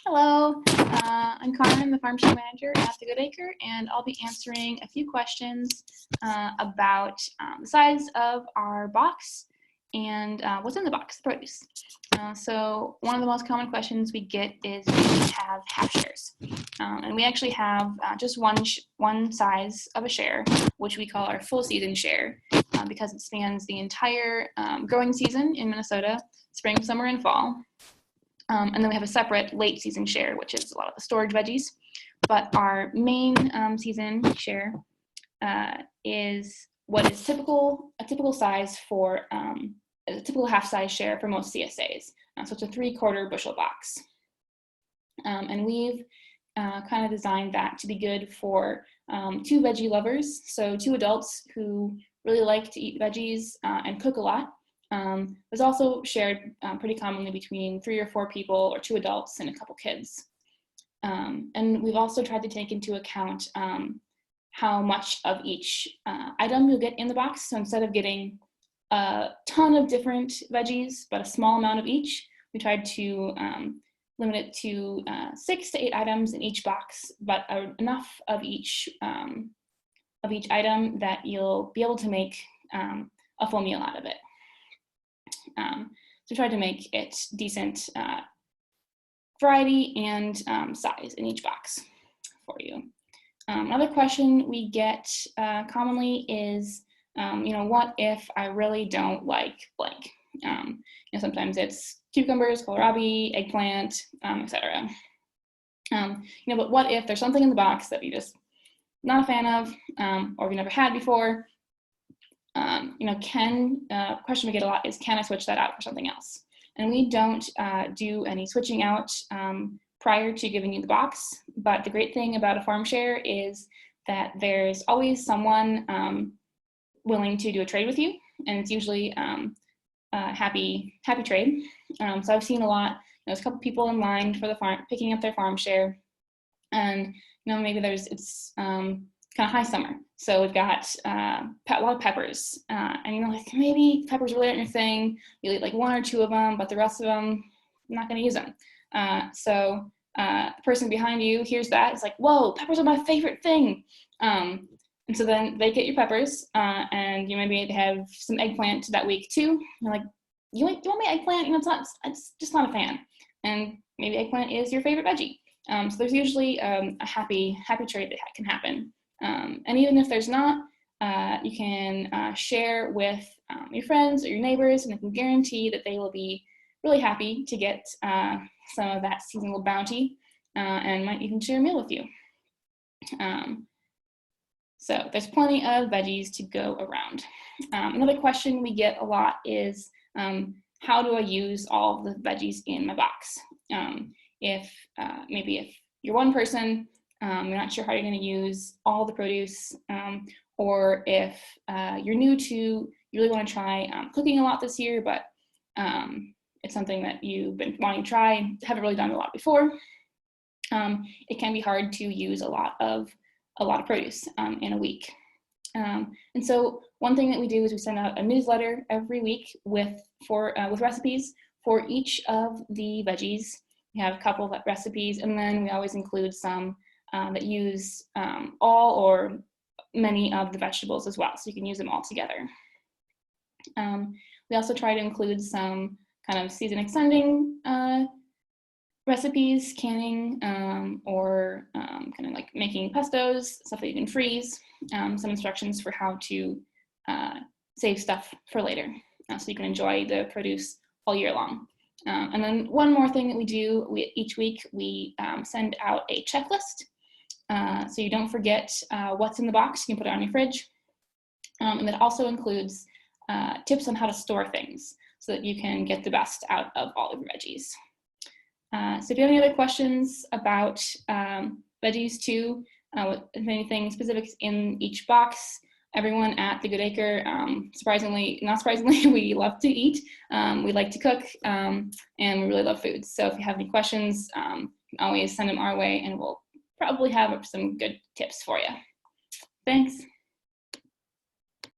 Hello, I'm Carmen, the Farm Share Manager at the Good Acre, and I'll be answering a few questions about the size of our box and what's in the box, the produce. So one of the most common questions we get is, do we have half shares? And we actually have just one size of a share, which we call our full season share, because it spans the entire growing season in Minnesota, spring, summer, and fall. And then we have a separate late season share, which is a lot of the storage veggies. But our main season share is what is a typical size for a typical half size share for most CSAs. So it's a 3/4 bushel box. And we've kind of designed that to be good for 2 veggie lovers, so 2 adults who really like to eat veggies and cook a lot. It's also shared pretty commonly between 3 or 4 people, or 2 adults and a couple kids. And we've also tried to take into account how much of each item you'll get in the box. So instead of getting a ton of different veggies, but a small amount of each, we tried to limit it to 6 to 8 items in each box, but enough of each item that you'll be able to make a full meal out of it. So we tried to make it decent variety and size in each box for you. Another question we get commonly is, what if I really don't like blank? Sometimes it's cucumbers, kohlrabi, eggplant, etc. But what if there's something in the box that you're just not a fan of, or you've never had before? Question we get a lot is, can I switch that out for something else? And we don't do any switching out prior to giving you the box, but the great thing about a farm share is that there's always someone willing to do a trade with you, and it's usually a happy trade. So I've seen a lot, there's a couple people in line for the farm, picking up their farm share, and maybe it's kind of high summer, so we've got a lot of peppers, and maybe peppers really aren't your thing. You eat like 1 or 2 of them, but the rest of them, I'm not going to use them. So the person behind you hears that, it's like, whoa, peppers are my favorite thing. And so then they get your peppers, and maybe they have some eggplant that week too. You're like, you want my eggplant? It's just not a fan. And maybe eggplant is your favorite veggie. So there's usually a happy trade that can happen. And even if there's not, you can share with your friends or your neighbors, and I can guarantee that they will be really happy to get some of that seasonal bounty, and might even share a meal with you. So there's plenty of veggies to go around. Another question we get a lot is, how do I use all the veggies in my box? Maybe if you're one person, you're not sure how you're going to use all the produce, or if you're new to, you really want to try cooking a lot this year, but it's something that you've been wanting to try, haven't really done a lot before. It can be hard to use a lot of produce in a week. And so one thing that we do is we send out a newsletter every week with recipes for each of the veggies. We have a couple of recipes, and then we always include some that use all or many of the vegetables as well, so you can use them all together. We also try to include some kind of season extending recipes, canning, or kind of like making pestos, stuff that you can freeze, some instructions for how to save stuff for later, so you can enjoy the produce all year long. And then one more thing that we do, each week we send out a checklist, so you don't forget what's in the box. You can put it on your fridge, and that also includes tips on how to store things so that you can get the best out of all of your veggies. So if you have any other questions about veggies too, with anything specific in each box, everyone at the Good Acre, not surprisingly, we love to eat. We like to cook, and we really love food. So if you have any questions, you can always send them our way, and we'll probably have some good tips for you. Thanks.